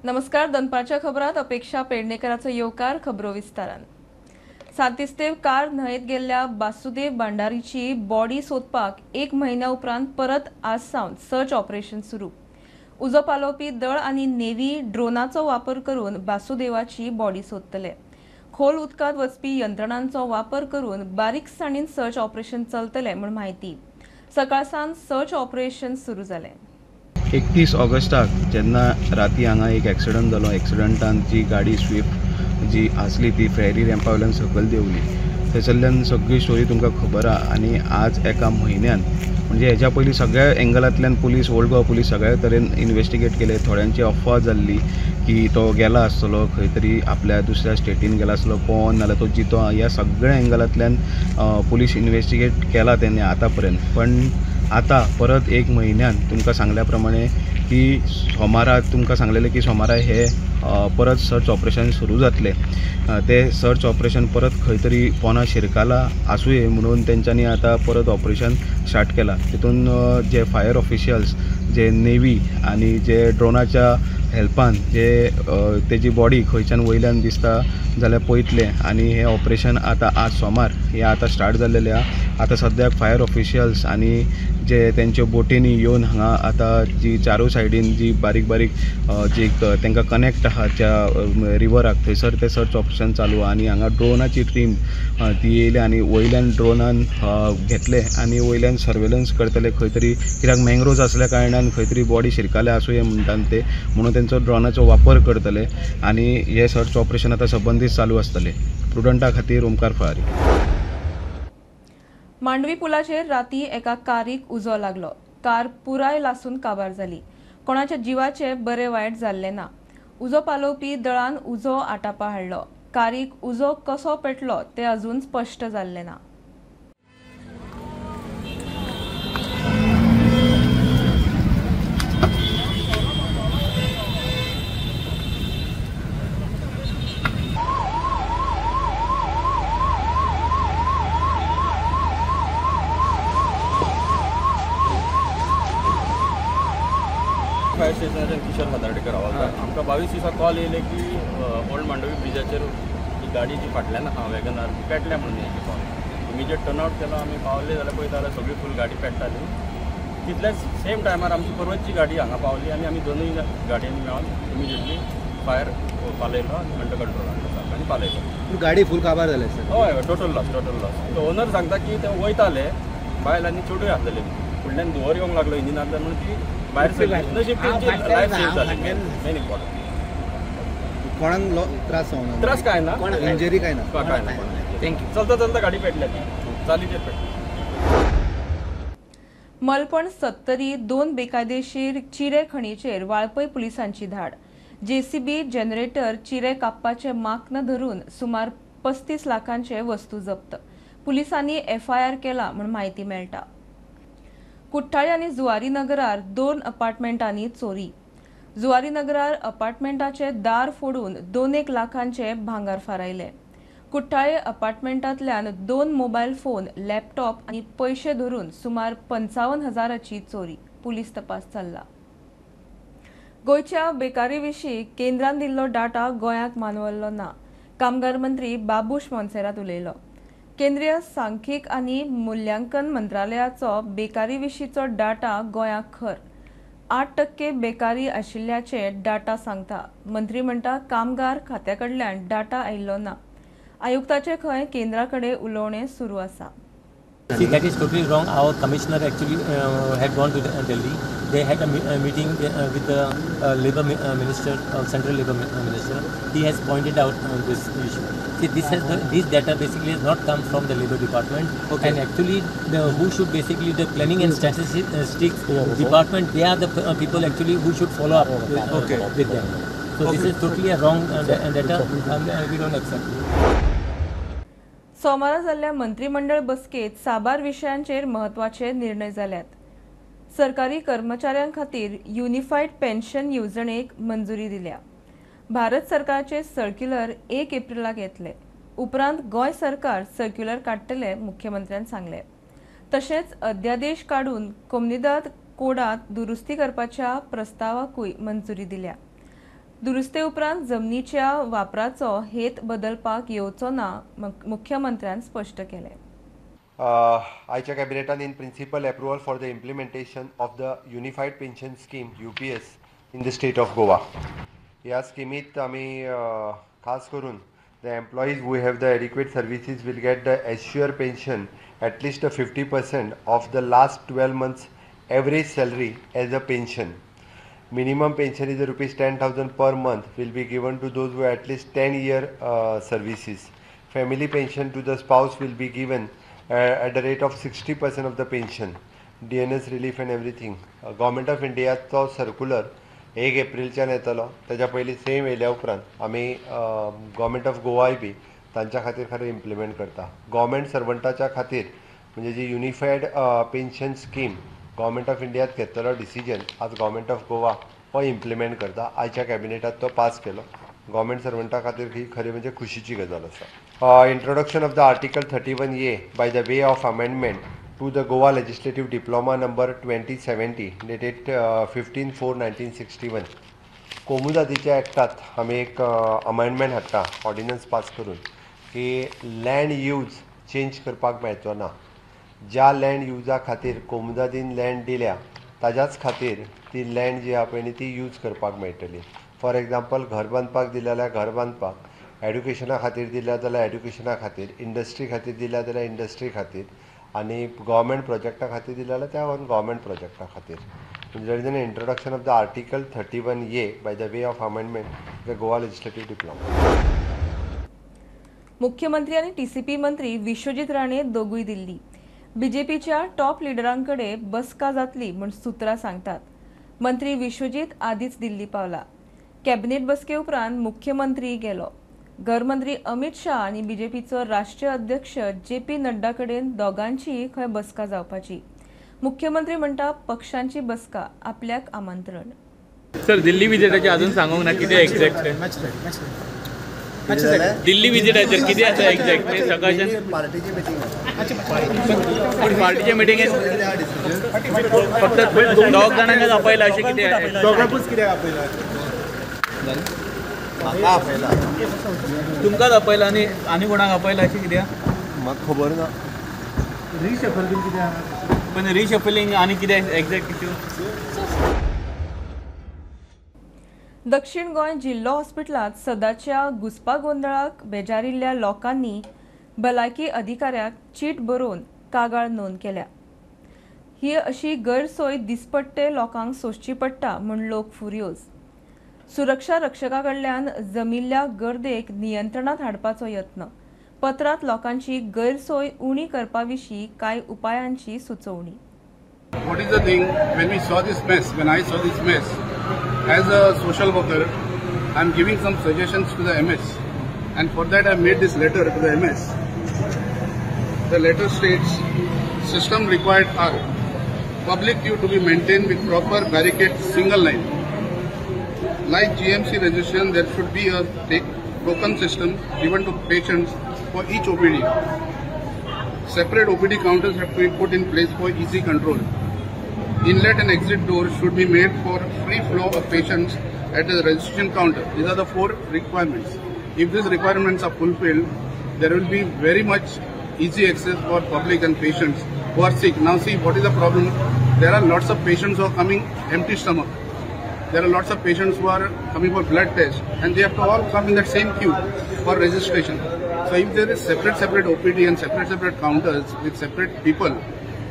नमस्कार. दनपारच्या खबरात अपेक्षा पेडणेकरांचो येवकार. खबरो विस्तारान. सांतिस्तेव कार न्हंयेत गेल्ल्या बासुदेव भंडारीची बॉडी सोदपाक 1 म्हयन्या उपरांत परत आज सावन सर्च ऑपरेशन सुरू. उजो पालोवपी दळ आनी नेव्ही ड्रोनाचो वापर करून बासुदेवाची बॉडी सोदतले. खोल उदकांत वचपी यंत्रणांचो वापर करून बारीकसाणीन सर्च ऑपरेशन चलतले म्हूण माहिती. सकाळसान सर्च ऑपरेशन सुरू जालें. 31 ऑगस्टाक जेन्ना राती हांगा एक एक्सिडंट जालो. एक्सिडंटान जी गाडी स्विफ्ट जी आसली ती फेरी रॅम्पा वयल्यान सकयल देंवली. थंयसरल्यान सगळी स्टोरी तुमकां खबर आहा. आनी आज एका म्हयन्यान म्हणजे हेच्या पयलीं सगळ्या एंगलांतल्यान पुलीस, ओल्ड गोवा पुलीस सगळ्या तरेन इन्वेस्टिगेट केले. थोड्यांची अफवा जाल्ली की तो गेला आसतलो खंय तरी आपल्या दुसऱ्या स्टेटीन गेला आसतलो पोवन, नाल्यार तो जितो. ह्या सगळ्या एंगलांतल्यान पुलीस इन्वेस्टिगेट केला तेणे आतां पर्यंत. पण आता परत 1 म्हयन्यान तुमकां सांगल्या प्रमाणे की सोमारा तुमकां सांगलेलें की सोमारा हे परत सर्च ऑपरेशन सुरू जातलें. ते सर्च ऑपरेशन परत खंय तरी पोना शिरकाला आसूये म्हणून तेंच्यांनी आतां परत ऑपरेशन स्टार्ट केलां. तितून जे फायर ऑफिशियल्स, जे नेव्ही आनी जे ड्रोनाच्या हेल्पान जे तेजी बॉडी खंयच्यान वयल्यान दिसता जाल्यार पळयतले. आनी हें ऑपरेशन आतां आज सोमार हें आतां स्टार्ट जाल्लेलें आहा. आतां सद्याक फायर ऑफिशियल्स आनी जे तेंच्यो बोटींनी येवन हांगा आतां जी चारूय सायडीन जी बारीक बारीक जी तांकां कनेक्ट आहा त्या रिवराक थंयसर ते सर्च ऑपरेशन चालू आहा. आनी हांगा ड्रोनाची टीम ती येयल्या आनी वयल्यान ड्रोनान घेतले आनी वयल्यान सर्वेलन्स करतले खंय तरी, कित्याक मँग्रोव्ज आसल्या कारणान खंय तरी बॉडी शिरकाले आसूये म्हणटात ते, म्हणून तेंचो ड्रोनाचो वापर करतले. आनी हे सर्च ऑपरेशन आतां सबंदीत चालू आसतलें. प्रुडंटा खातीर ओमकार फळारी. मांडवी पुलाचेर राती एका कारीक उजो लागलो. कार पुराय लासून काबार जाली. कोणाच्या जिवाचे बरे वायट जाल्ले ना. उजो पालोवपी दळान उजो आटापा हाडलो. कारीक उजो कसो पेटलो ते अजून स्पश्ट जाल्ले ना. फायर स्टेशनाच्यान किशोर हातार्डेकर आवाज. आमकां 22 दिसा कॉल येयले की ओल्ड मांडवी ब्रिजाचेर ही गाडी जी फाटल्यान आहा वॅगनार पेटल्या म्हणून येयली कॉल. इमिजिएट टर्नआउट केलो. आमी पावले जाल्यार पळयता जाल्यार सगळी फूल गाडी पेट्टाली. तितल्याच सेम टायमार आमची परवतची गाडी हांगा पावली आनी आमी दोनूय गाडयांनी मेळोन इमिजिएटली फायर पालयलो आनी अंडर कंट्रोलान आनी पालयलो. गाडी फूल काबार जाले सर? हय, टोटल लॉस. ओनर सांगता की ते वयताले बायल आनी चेडूय आसलेले. फुडल्यान धुंवर येवंक लागलो इंजिनांतल्यान म्हणून ती भायर सरली. नशीब तेंची लायफ सेव जाली. Main important. कोणाक त्रास जावना? त्रास काय ना, इंजरी काय ना. थँक्यू. चलता गाडी पेटल्या ती चालीचेर पेटली. मलपण 70 2 बेकायदेशीर चिरे खणीचेर वाळपय पुलिसांची धाड. जेसीबी, जनरेटर, चिरे कापपाचे माक्न धरून सुमार 35 लाखांचे वस्तू जप्त. पुलिसांनी FIR केला म्हूण माहिती मेळटा. कुट्टाळे आनी जुवारी नगरार 2 अपार्टमेंटांनी चोरी. जुवारी नगरार अपार्टमेंटाचे दार फोडून 2 लाखांचे भांगार फारायले. कुट्टाळे अपार्टमेंटांतल्यान 2 मोबायल फोन, लॅपटॉप आनी पयशे धरून सुमार 55,000ची चोरी. पुलीस तपास चल्ला. गोंयच्या बेकारी विशीं केंद्रान दिल्लो डाटा गोंयाक मानवल्लो ना. कामगार मंत्री बाबूश मोन्सेरात उलयलो. केंद्रीय सांख्यिक आनी मुल्यांकन मंत्रालयाचो बेकारी विशींचो डाटा गोंयाक खर. 8% बेकारी आशिल्ल्याचे डाटा सांगता. मंत्री म्हणटा कामगार खात्या कडल्यान डाटा आयिल्लो ना. आयुक्ताचे खंय केंद्रा कडेन उलोवणें सुरू आसा. See, that is totally wrong. Our commissioner actually had gone to Delhi. They had a meeting with the Labour Minister, Central Labour Minister. He has pointed out this issue. See, this data basically has not come from the Labour Department. Okay. And actually, who should basically the Planning and Statistics Department? They are the people actually who should follow up with them. So this is totally a wrong data. We don't accept. सोमारा जाल्ल्या मंत्रिमंडळ बसकेत साबार विशयांचेर महत्वाचे निर्णय जाल्यात. सरकारी कर्मचाऱ्यां खातीर युनिफायड पेन्शन येवजणेक मंजुरी दिल्या. भारत सरकारचे सर्क्युलर 1 एप्रिलाक येतले. उपरांत गोंय सरकार सर्क्युलर काडटले, मुख्यमंत्र्यान सांगले. तशेंच अध्यादेश काडून कोमनिदाद कोडात दुरुस्ती करपाच्या प्रस्तावाकूय मंजुरी दिल्या. दुरुस्ते उपरांत जमनीच्या वापराचो हेत बदलपाक येवचो ना मुख्यमंत्र्यान स्पश्ट केले. आयच्या कॅबिनेटान in principle approval for the implementation of the unified pension scheme UPS in the state of Goa. ह्या स्किमीत आमी खास करून the employees who have the adequate services will get the assured pension at least 50% of the last 12 months average salary as a pension. Minimum pension is rupees 10,000 per month will be given to those who have at least 10-year services. Family pension to the spouse will be given at the rate of 60% of the pension. DNS relief and everything. Government of India तो circular 1 एप्रिलच्यान येतलो. तेज्या पयलीं same येयल्या उपरांत आमी government of गोवाय बी तांच्या खातीर खरें इम्प्लिमेंट करता. गव्हर्मेंट सर्वंटाच्या खातीर म्हणजे जी unified pension scheme government of इंडियात घेतलेलो डिसिजन आज गव्हर्मेंट ऑफ गोवा हो इम्प्लिमेंट करता. आयच्या कॅबिनेटात तो पास केलो. गव्हर्मेंट सर्वंटा खातीर ही खरी म्हणजे खुशीची गजाल आसा. Introduction of the article 31A by the way of amendment to the Goa Legislative Diploma number 2070 dated 15/4/1961. कोमुजातीच्या ॲक्टात आमी एक अमेंडमेंट हाडटा ऑर्डिनन्स पास करून की लँड यूज चेंज करपाक मेळचो ना. ज्या लँड युजा खातीर कोमुजातीन लँड दिल्या ताज्याच खातीर ती लँड जी आहा पळय न्ही ती यूज करपाक मेळटली. फॉर एग्जाम्पल घर बांदपाक दिल्या जाल्यार घर बांदपाक, एड्युकेशना खातीर दिल्या जाल्यार एड्युकेशना खातीर, इंडस्ट्री खातीर दिल्या जाल्यार इंडस्ट्री खातीर आणि गव्हर्मेंट प्रोजेक्टा खातीर दिल्या जाल्यार त्या गव्हर्मेंट प्रोजेक्टा खातीर. There is an introduction of the article 31A by the way of amendment the Goa legislative diploma. मुख्यमंत्री आणि TCP मंत्री विश्वजीत राणे दोगूय दिल्ली. बीजेपीच्या टॉप लिडरांकडे बसका जातली म्हूण सुत्रां सांगतात. मंत्री विश्वजीत आदींच दिल्ली पावला. कॅबिनेट बसके उपरांत मुख्यमंत्री गेलो. गृहमंत्री अमित शाह आणि बीजेपीचो राष्ट्रीय अध्यक्ष JP नड्डा कडेन दोगांची खंय बसका जावपाची. मुख्यमंत्री म्हणटा पक्षांची बसका आपल्याक आमंत्रण. सर दिल्ली विजिटाचे अजून सांगूंक ना कितें एक्झॅक्ट दिल्ली विजिटाचेर कितें आसा एक्झॅक्ट सकाळच्यान पार्टीची मिटींग पूण पार्टीचे मिटिंगेन फक्त दोग जाणांकच आपयला अशें कितें दोगांकूच कित्याक आपयला म्हाका आपयला तुमकांच आपयला आनी कोणाक आपयला अशें कित्याक म्हाका खबर ना. रिशफल बीन कित्याक पण रिशफलिंग आनी कितें एक्झॅक्ट इश्यू. दक्षिण गोंय जिल्लो हॉस्पिटलांत सदांच्या घुसपा गोंधळाक बेजारिल्ल्या लोकांनी भलायकी अधिकाऱ्याक चीट बरोवन कागाळ नोंद केल्या. ही अशी गैरसोय दिसपट्टे लोकांक सोंसची पडटा म्हूण लोक फुर्योज. सुरक्षा रक्षका कडल्यान जमिल्ल्या गर्देक नियंत्रणात हाडपाचो यत्न. पत्रांत लोकांची गैरसोय उणी करपा विशीं कांय उपायांची सुचोवणी. What is the thing when we saw this mess, when I saw this mess, as a social worker, I am giving some suggestions to the MS, and for that I made this letter to the MS. The letter states, system required are public queue to be maintained with proper barricade single line. Like GMC registration, there should be a token system given to patients for each OPD. Separate OPD counters have to be put in place for easy control. Inlet and exit doors should be made for free flow of patients at the registration counter. These are the 4 requirements. If these requirements are fulfilled, there will be very much easy access for public and patients who are sick. Now see, what is the problem? There are lots of patients who are coming empty stomach. There are lots of patients who are coming for blood test, and they have to all come in that same queue for registration. So if there is separate OPD and separate counters with separate people,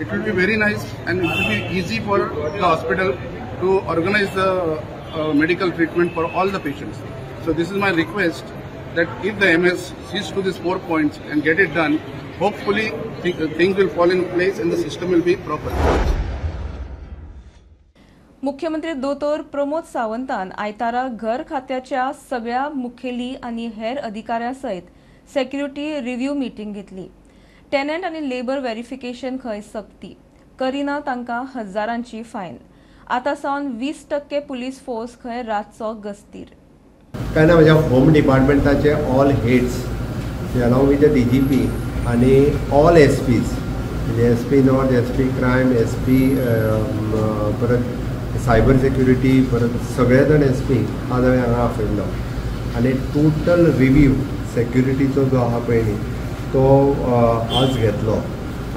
it will be very nice and it will be easy for the hospital to organize the medical treatment for all the patients. So this is my request that if the MS sees to these 4 points and get it done, hopefully things will fall in place and the system will be proper. मुख्यमंत्री दोतोर प्रमोद सावंतान आयतारा घर खात्याच्या सगळ्या मुखेली आणि हेर अधिकाऱ्यां सयत सेक्युरिटी रिव्ह्यू मीटिंग घेतली. टेनंट आणि लेबर व्हेरिफिकेशन खंय सक्ती करिना तांकां हजारांची फायन. आतां सावन 20% पुलीस फोर्स खंय रातचो गस्तीर. काय ना म्हज्या होम डिपार्टमेंटाचे all heads along with the DGP आणि ऑल SPs म्हणजे SP north, SP crime, SP परत सायबर सेक्युरिटी परत सगळे जाण SP आज हांवें हांगा आपयल्लो आनी टोटल रिव्यू सेक्युरिटीचो जो आहा पळय न्ही तो आज घेतलो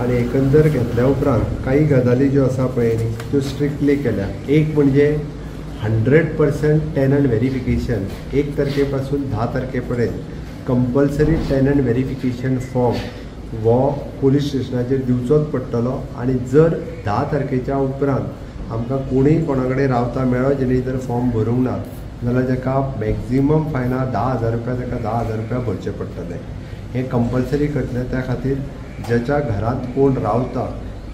आनी एकंदर घेतल्या उपरांत काही गजाली ज्यो आसा पळय न्ही त्यो स्ट्रिक्टली केल्या. एक म्हणजे 100% टेनंट व्हेरिफिकेशन 1 तारखेपासून 10 तारखेपर्यंत कंपल्सरी टेनंट व्हेरिफिकेशन फॉर्म वो पोलीस स्टेशनाचेर दिवचोच पडटलो आनी जर 10 तारखेच्या उपरांत आमकां कोणीय कोणा कडेन रावता मेळ्ळो जेणे जर फॉर्म भरूंक ना जाल्यार ताका मॅक्झिमम फायना 10,000 रुपया ताका 10,000 रुपया भरचे पडटले. हें कंपल्सरी करतले त्या खातीर ज्याच्या घरांत कोण रावता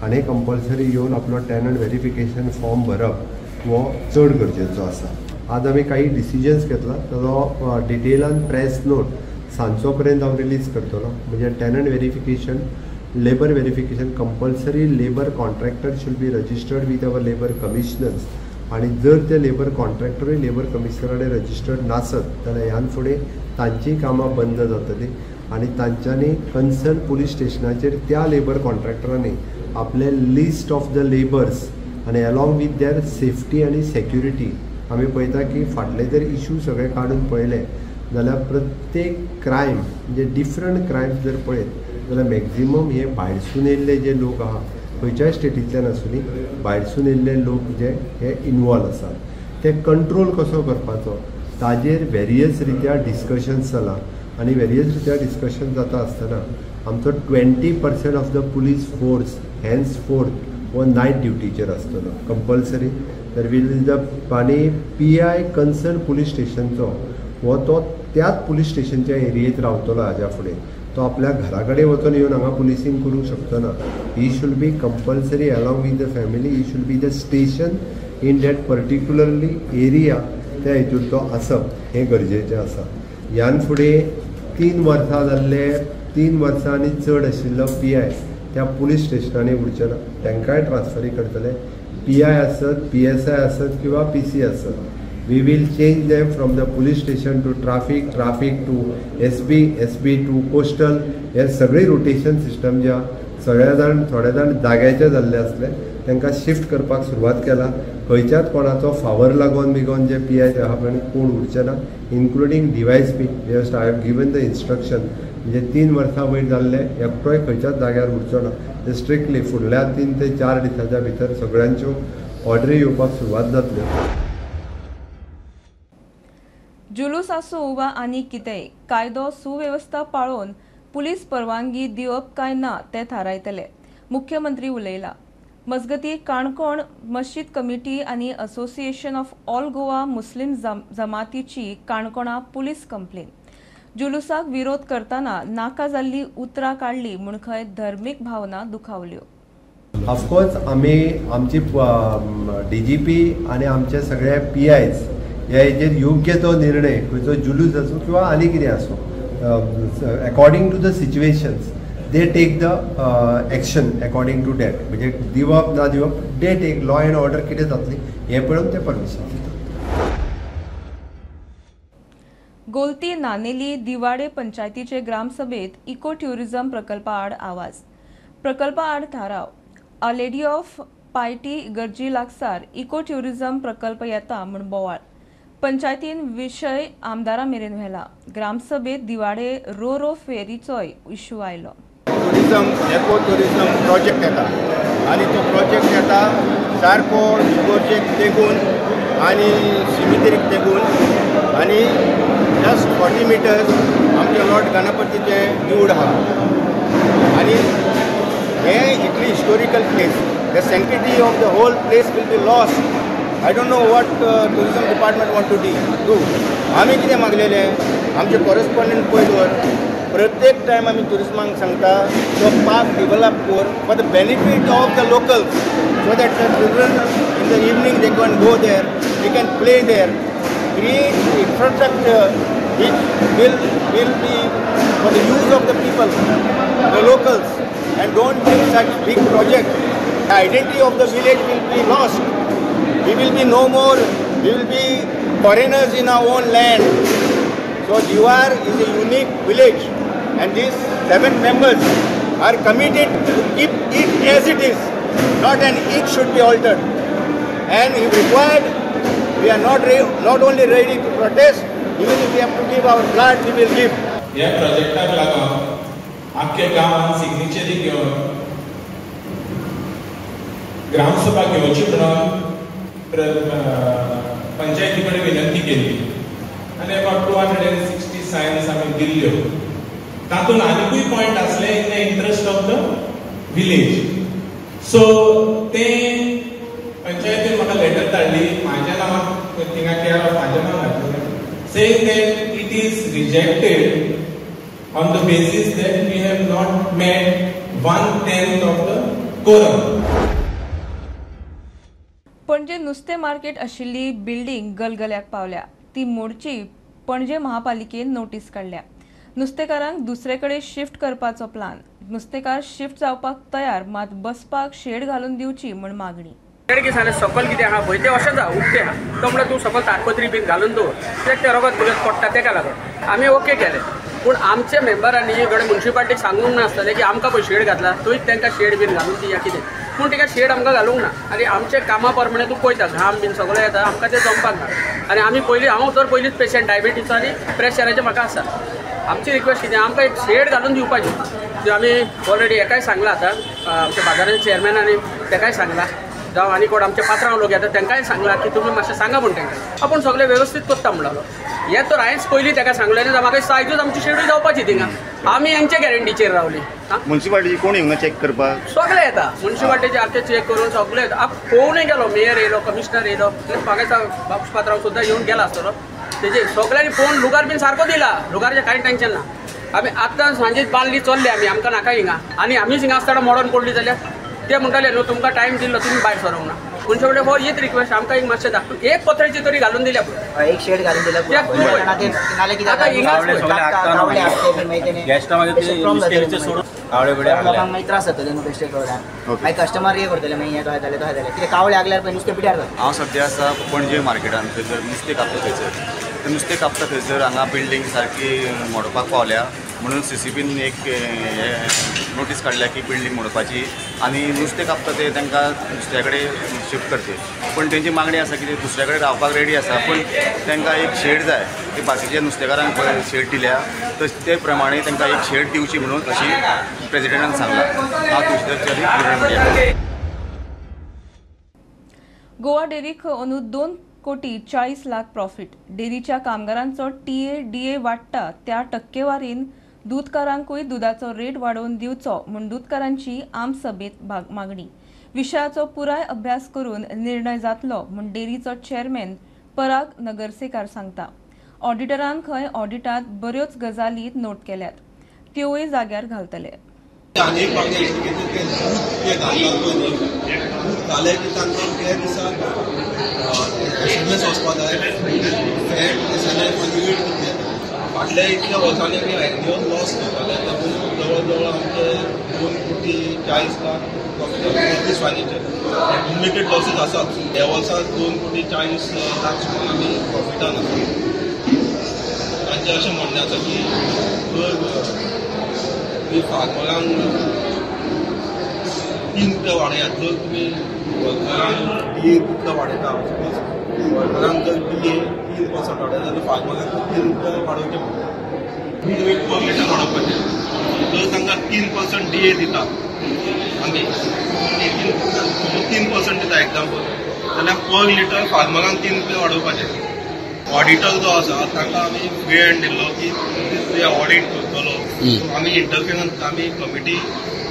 आनी कंपल्सरी येवन आपलो टेनंट व्हेरिफिकेशन फॉर्म भरप वो चड गरजेचो आसा. आज आमी काही डिसिजन्स घेतला ताजो डिटेलान प्रेस नोट सांजचो पर्यंत हांव रिलीज करतलो. म्हणजे tenant verification labour verification compulsory labour contractor should be registered with our labour commissioners आनी जर ते लेबर कॉन्ट्रॅक्टरूय लेबर कमिशनरा कडेन रजिस्टर्ड नासत जाल्यार ह्यान फुडें तांचीं कामां बंद जातलीं आनी तांच्यांनी कन्सर्न पुलीस स्टेशनाचेर त्या लेबर कॉन्ट्रॅक्टरांनी आपले लिस्ट ऑफ द लेबर्स आनी अलॉंग वीथ देर सेफ्टी आनी सेक्युरिटी आमी पळयता की फाटले जर इशू सगळे काडून पळयले जाल्यार प्रत्येक क्रायम म्हणजे डिफरंट क्रायम्स जर पळयत जाल्यार मॅक्झिमम हे भायरसून येयल्ले जे लोक आहा खंयच्याय स्टेटींतल्यान आसूं भायरसून येयल्ले लोक जे हे इनवॉल्व आसात ते कंट्रोल कसो करपाचो ताजेर वेरियस रित्या डिस्कशन्स जाला आनी वेरियस रित्या डिस्कशन जाता आसतना आमचो 20% of the police force hence fourth वो नायट ड्युटीचेर आसतलो कंपल्सरी. तर वील द आनी PI कन्सर्न पुलीस स्टेशनचो वो तो त्याच पुलीस स्टेशनच्या एरियेत रावतलो हाज्या फुडें. तो आपल्या घरा कडेन वचून येवन हांगा पुलिसींग करूंक शकचो ना. He should be compulsory along with the family. He should be the station in that particularly area त्या हितून तो आसप हें गरजेचें आसा. ह्यान फुडें 3 वर्सां जाल्ले 3 वर्सां आनी चड आशिल्लो PI त्या पुलीस स्टेशनांनी उरचे ना. तांकांय ट्रान्सफरी करतले. PI आसत PSI आसत किंवा PC आसत. We will change them from the police station to traffic to SB to coastal. हे सगळी रोटेशन सिस्टम ज्या थोडे जाण जाग्याचे जाल्ले आसले तांकां शिफ्ट करपाक सुरवात केला. खंयच्याच कोणाचो फावर लागून बिगोन जे PI जे आहा पळय कोण उरचे ना including DYSP. Just I have given the instruction म्हणजे 3 वर्सां वयर जाल्ले एकटोय खंयच्याच जाग्यार उरचो ना. ते स्ट्रिक्टली फुडल्या 3 ते 4 दिसांच्या भितर सगळ्यांच्यो ऑर्डरी येवपाक सुरवात जातल्यो. जुलूस आसूं वा आनी कितेंय कायदो सुवेवस्था पाळोवन पुलीस परवानगी दिवप काय ना ते थारायतले. मुख्यमंत्री उलयला. मजगती काणकोण मस्जिद कमिटी आनी असोसिएशन ऑफ ऑल गोवा मुस्लिम जमातीची काणकोणा पुलीस कंप्लेन. जुलूसाक विरोध करतना नाका जाल्ली उतरां काडली म्हूण खंय धर्मीक भावना दुखावल्यो. ऑफकोर्स आमी आमची DGP आनी आमचे सगळे PIs ह्या हेजेर योग्य तो निर्णय खंयचो जुलूस आसूं किंवा आनी कितें आसूं according to the situations they take the action according to that. म्हणजे दिवप ना दिवप they take law and order कितें जातली हें पळोवन ते परमिशन दितात. गोलती नानेली दिवाडे पंचायतीचे ग्रामसभेत इको ट्युरिझम प्रकल्पा आड आवाज. प्रकल्पा आड थाराव. अ लेडी ऑफ पायटी गरजी लागसार इको ट्युरिझम प्रकल्प येता म्हूण बोवाळ. पंचायतीन विशय आमदारां मेरेन व्हेला. ग्रामसभेत दिवाडे रो फेरीचोय इश्यू आयलो. टुरिझम इको टुरिझम प्रोजेक्ट येता आनी तो प्रोजेक्ट येता सारको इगोर्जेक तेगून आनी सिमितेरीक तेगून आनी जस्ट 40 मिटर्स आमचे लॉर्ड गणपतीचें देवूळ आहा आनी हें इतली historical place. The sanctity of the whole place will be lost. I don't know what tourism department want to do. आमी कितें मागलेलें आमचे कॉरेस्पॉन्डंट पळय दवर प्रत्येक टायम आमी टुरिजमांक सांगता तो पार्क डेवलप कर for the benefit of the locals so that the children in the evening they can go there they can play there. Create infrastructure which will be for the use of the people, the locals, and don't make such big projects. The identity of the village will be lost. We will be no more, we will be foreigners in our own land. So Diwar is a unique village and these 7 members are committed to keep it as it is. Not an inch should be altered. And if required, we are not only ready to protest, even if we have to give our blood, we will give. ह्या प्रोजेक्टाक लागून आख्ख्या गांवांत signatory घेवन ग्रामसभा घेवची म्हणून पंचायती कडेन विनंती केली आनी अबाउट 260 सायन्स आमी दिल्ल्यो. तातूंत आनीकूय पॉयंट आसले in the interest of the village. So ते पंचायतीन म्हाका लेटर धाडली म्हाज्या नांवाक थिंगा केअर ऑफ म्हाज्या नांव घातलें saying that it is rejected on the basis that we have not met 1/10 of the quorum. पणजे नुस्तें मार्केट आशिल्ली बिल्डिंग गलगल्याक पावल्या. ती मोडची पणजे महापालिकेन नोटीस काडल्या. नुस्तेकारांक दुसरे कडेन शिफ्ट करपाचो प्लान. नुस्तेकार शिफ्ट जावपाक तयार, मात बसपाक शेड घालून दिवची म्हण मागणी. सकल कितें आहा पळय तें अशें जा उक्तें आहा तो म्हणल्यार तूं सकल तारपत्री बीन घालून दवर ते रगत बुगत पडटा तेका लागून आमी ओके केलें. पूण आमच्या मेंबरांनी गडे म्युन्सिपाल्टीक सांगूंक नासतलें की आमकां पळय शेड घातला थंय तांकां शेड बीन घालून दिया कितें. पूण तिका शेड आमकां घालूंक ना आनी आमचे कामा प्रमाणे तूं पळयता घाम बीन सगळें येता आमकां तें जमपाक ना. आनी आमी पयलीं हांव तर पयलींच पेशंट डायबिटीस आनी प्रेशराचें म्हाका आसा. आमची रिक्वेस्ट कितें आमकां एक शेड घालून दिवपाची. जे आमी ऑलरेडी हेकाय सांगलां आतां आमच्या बाजाराचे चेअरमॅनांनी तेकाय सांगलां जावं आनी कोण आमचे पात्रांव लोक येता तांकांय सांगलां की तुमी मातशें सांगा म्हूण तांकां आपूण सगळें वेवस्थीत करता म्हणलो. हे तर हांवेंच पयलीं ताका सांगलें आनी म्हाका सायजूच आमची शेडूय जावपाची थिंगा आमी हेंचे गॅरंटीचेर रावली. म्युन्सिपालिटी कोण येवंक चॅक करपाक सगळे येता म्युन्सिपाल्टीचे आख्खे चॅक करून सगळे येता. पळोवनूय गेलो मेयर येयलो कमिशनर येयलो म्हाका बापूस पात्रांव सुद्दां येवन गेला आसतलो. तेजे सगळ्यांनी पळोवन लुगार बीन सारको दिला. लुगारचें कांय टेन्शन ना. आमी आतां सांजे बांदली चल्ले आमकां नाका हिंगा आनी आमीच हिंगा आसतना मोडोन पडली जाल्यार ते म्हणटाले न्हू तुमकां टायम दिल्लो तुमी भायर सरूंक ना. तुमचे कडेन हो हीच रिक्वेस्ट आमकां एक मातशें दाखोवन एक पत्र्याची तरी घालून दिल्या पुरो एक शेड घालून दिल्या मागीर त्रास जातले न्हू बेश्टे कडल्यान मागीर कस्टमर हे करतले मागीर हें जालें तो जालें कितें कावळे लागल्यार पळय नुस्तें पिड्यार जाता. हांव सद्या आसा पणजे मार्केटान थंयसर नुस्तें कापता थंयसर नुस्तें कापता थंयसर हांगा बिल्डींग सारकी मोडपाक पावल्या म्हणून CCBन एक नोटीस काडल्या की बिल्डींग मोडपाची आनी नुस्तें कापता ते तांकां दुसऱ्या कडेन शिफ्ट करचे. पण तेंची मागणी आसा की दुसऱ्या कडेन रावपाक रेडी आसा पण तांकां एक शेड जाय. ते बाकीच्या नुस्तेकारांक शेड दिल्या ते प्रमाणे तांकां एक शेड दिवची म्हणून अशी प्रेसिडेंटान सांगलां. हांव तुमचे गोवा डेरीक अंदू 2,40,00,000 प्रॉफिट. डेरीच्या कामगारांचो DA वाडटा त्या टक्केवारीन दूधकारांकूय दुधाचो रेट वाडोवन दिवचो म्हूण दूधकारांची आम सभेत मागणी. विशयाचो पुराय अभ्यास करून निर्णय जातलो म्हूण डेरीचो चेअरमॅन पराग नगरसेकार सांगता. ऑडिटरान खंय ऑडिटांत बऱ्योच गजाली नोट केल्यात त्योय जाग्यार घालतले. फाटल्या इतल्या वर्सांनी आमी आयडियो लॉस करताले जवळ जवळ आमचे 2,40,00,000 प्रॉफिट फायनान्शियल लिमिटेड लॉसीस आसात. ह्या वर्सा 2,40,40,00,000 सुमार आमी प्रॉफिटान आसा. तांचें अशें म्हणणें आसा की जर फार्मरांक 3 रुपया वाडयात जर तुमी वर्करांक DA कितलो वाडयता वर्करांक जर DA 3% वाडयता जाल्यार फार्मरांक 3 रुपया वाडोवचे पडटा. तुमी पर लिटर वाडोवपाचें जर तांकां 3% DA दिता आमी 3% दिता एग्जाम्पल जाल्यार पर लिटर फार्मरांक 3 रुपया वाडोवपाचें. ऑडिटर जो आसा ताका आमी फ्री हँड दिल्लो की ते ऑडिट करतलो. आमी इंटरफियरन्स आमी कमिटी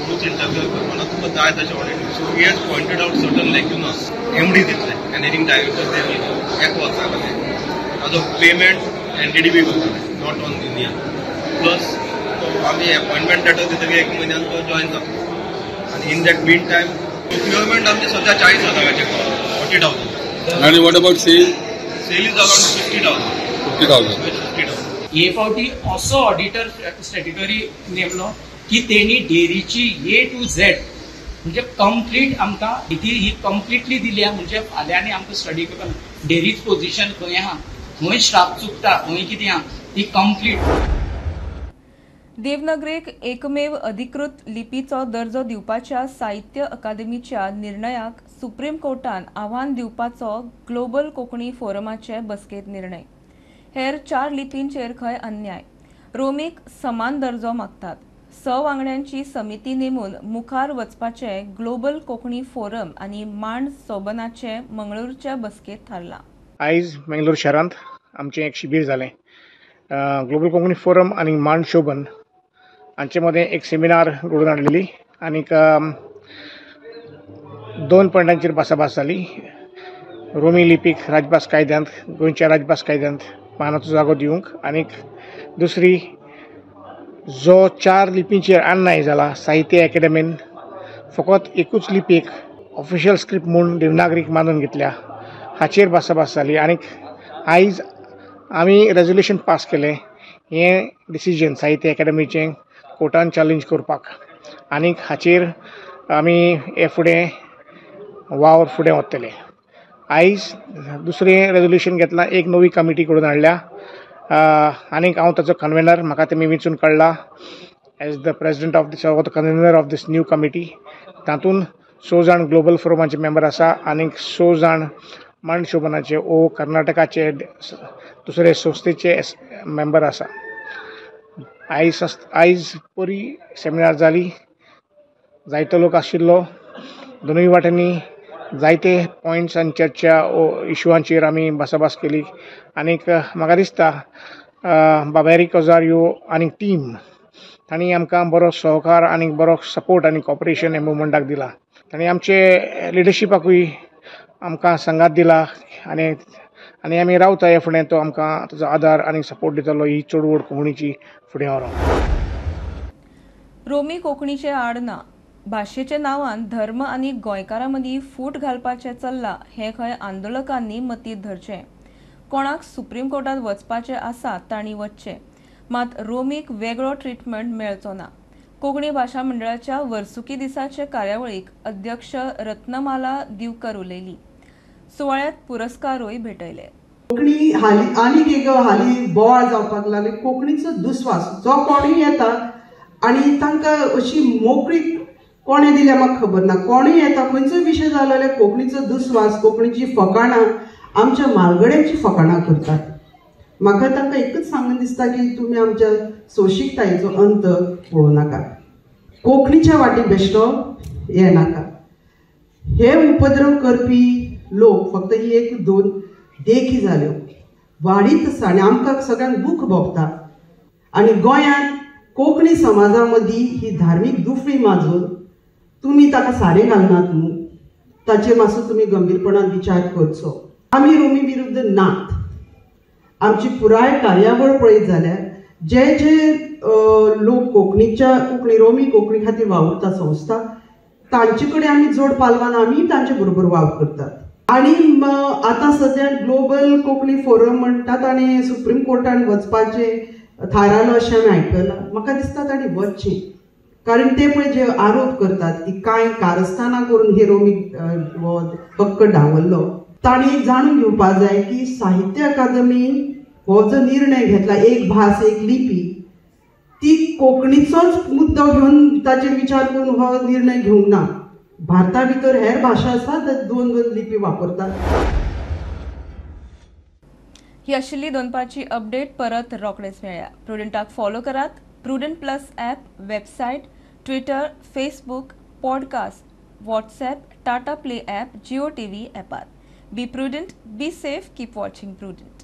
इंटरफियर करपाना तुका जाय तशें audit. So we has pointed out certain lacunas MD दितले मॅनेजिंग डायरेक्टर ते एक वर्सा खातीर ताजो पेमेंट NDDB करतले नॉट ऑन इंडिया. प्लस आमी अपॉयंटमेंट लेटर दितले 1 म्हयन्यान तो जॉइन जाता आनी in that mean time procurement आमचे सद्या 40,000 40,000. आनी what about sale? Sale is around 50,000. हे फावटी असो ऑडिटर स्टॅट्युटरी नेमलो की तेणी डेरीची A to Z म्हणजे कंप्लीट आमकां ही कंप्लिटली दिल्या. म्हणजे फाल्यां आनी आमकां स्टडी करपाक डेरीच पोझिशन खंय आहा खंय स्टाफ चुकता खंय कितें आहा ती कंप्लीट. देवनगरेक एकमेव अधिकृत लिपीचो दर्जो दिवपाच्या साहित्य अकादेमीच्या निर्णयाक सुप्रीम कोर्टान आव्हान दिवपाचो ग्लोबल कोंकणी फोरमाचे बसकेत निर्णय. हेर 4 लिपींचेर खंय अन्याय. रोमीक समान दर्जो मागतात. 6 वांगड्यांची समिती नेमून मुखार वचपाचे ग्लोबल कोंकणी फोरम आनी मांड सोबनाचे मंगळूरच्या बसकेत थारला. आयज मंगळूर शहरांत आमचें एक शिबीर जालें. ग्लोबल कोंकणी फोरम आनी मांड शोबन हांचे मदें एक सेमिनार घडोवन हाडलेली आनीक 2 पॉयंटांचेर भासाभास जाली. रोमी लिपीक राजभास कायद्यांत गोंयच्या राजभास कायद्यांत मानाचो जागो दिवंक आनीक दुसरी जो 4 लिपींचेर अन्याय जाला साहित्य अकादेमीन फकत एकूच लिपीक ऑफिशियल स्क्रिप्ट म्हूण देवनागरीक मानून घेतल्या हाचेर भासाभास जाली. आनीक आयज आमी रेजोल्युशन पास केलें हें डिसिजन साहित्य अकादेमीचें कोर्टान चॅलेंज करपाक आनीक हाचेर आमी हे फुडें वावर फुडें व्हरतले. आयज दुसरें रेजोल्युशन घेतलां, एक नवी कमिटी करून हाडल्या आनीक हांव ताचो कन्व्हेनर म्हाका तेमी वेंचून काडला as the president of this the convenor of this new committee. तातूंत 6 जाण ग्लोबल फोरमाचे मेंबर आसा आनीक 6 जाण मांड शोबनाचे कर्नाटकाचे दुसरे संस्थेचे मेंबर आसा. आयज बरी सेमिनार जाली. जायतो लोक आशिल्लो. दोनूय वाटेनी जायते पॉयंट्स आनी चर्चा इशूआंचेर आमी भासाभास केली आनीक म्हाका दिसता बाबेरी कोजारियो आनी टीम तांणी आमकां बरो सहकार आनी बरो सपोर्ट आनी कॉपरेशन हे मुवमेंटाक दिला. तांणी आमचे लिडरशिपाकूय आमकां संगात दिला आनी आमी रावता हे फुडें तो आमकां ताचो आदार आनी सपोर्ट दितलो ही चळवळ कोंकणीची फुडें व्हरोंक. रोमी कोंकणीचे आड ना. भाशेच्या नांवान धर्म आनी गोंयकारां मदीं फूट घालपाचें चल्लां हें खंय आंदोलकांनी मतींत धरचें. कोणाक सुप्रीम कोर्टात वचपाचें आसा तांणी वचचें, मात रोमीक वेगळो ट्रिटमेंट मेळचो ना. कोंकणी भाशा मंडळाच्या वर्सुकी दिसाचे कार्यावळीक अध्यक्ष रत्नमाला दिवकर उलयली. सुवाळ्यात पुरस्कारूय भेटयले. कोंकणी आनीक एक हाली बोवाळ जावपाक लागले. कोंकणीचो दुस्वास जो कोणूय येता आनी तांकां अशी मोकळी कोणें दिल्या म्हाका खबर ना. कोणूय येता खंयचोय विशय जालो जाल्यार कोंकणीचो दुस्वास, कोंकणीची फकाणां, आमच्या म्हालगड्यांची फकाणां करतात. म्हाका तांकां एकच सांगून दिसता की तुमी आमच्या सोंशिकतायेचो अंत पळोवं नाका. कोंकणीच्या वाटी बेश्टो येनाका. हे उपद्रव करपी लोक फक्त ही 1-2 देखी जाल्यो वाडीत आसा आनी आमकां सगळ्यांक दूख भोगता. आनी गोंयांत कोंकणी समाजा मदीं ही धार्मीक दुफळी माजून तुमी ताका सारें घालनात न्हू. ताचेर मातसो तुमी गंभीरपणान विचार करचो. आमी रोमी विरुद्ध नात. आमची पुराय कार्यावळ पळयत जाल्यार जे जे लोक कोंकणी रोमी कोंकणी खातीर वावुरता संस्था तांचे कडेन आमी जोड पालवान आमी तांचे बरोबर वावर करतात. आनी आतां सद्या ग्लोबल कोंकणी फोरम म्हणटात आनी सुप्रीम कोर्टान वचपाचें थारायलो अशें हांवें आयकलां. म्हाका दिसता तांणी वचचें, कारण ते पळय जे आरोप करतात की कांय कारस्थानां करून हे रोमी हक्क डावल्लो, तांणी जाणून घेवपाक जाय की साहित्य अकादमीन हो जो निर्णय घेतला एक भास एक लिपी, ती कोंकणीचोच मुद्दो घेवन ताचेर विचार करून हो निर्णय घेवंक ना. भारता भितर हेर भाशा आसा ते 2 लिपी वापरतात. ही आशिल्ली दोनपारची अपडेट. परत रोखडेच मेळया. प्रुडंटाक फॉलो करात. Prudent plus app, website, Twitter, Facebook, podcast, WhatsApp, Tata play app, Jio TV ॲपार. Be Prudent, be safe, keep watching prudent.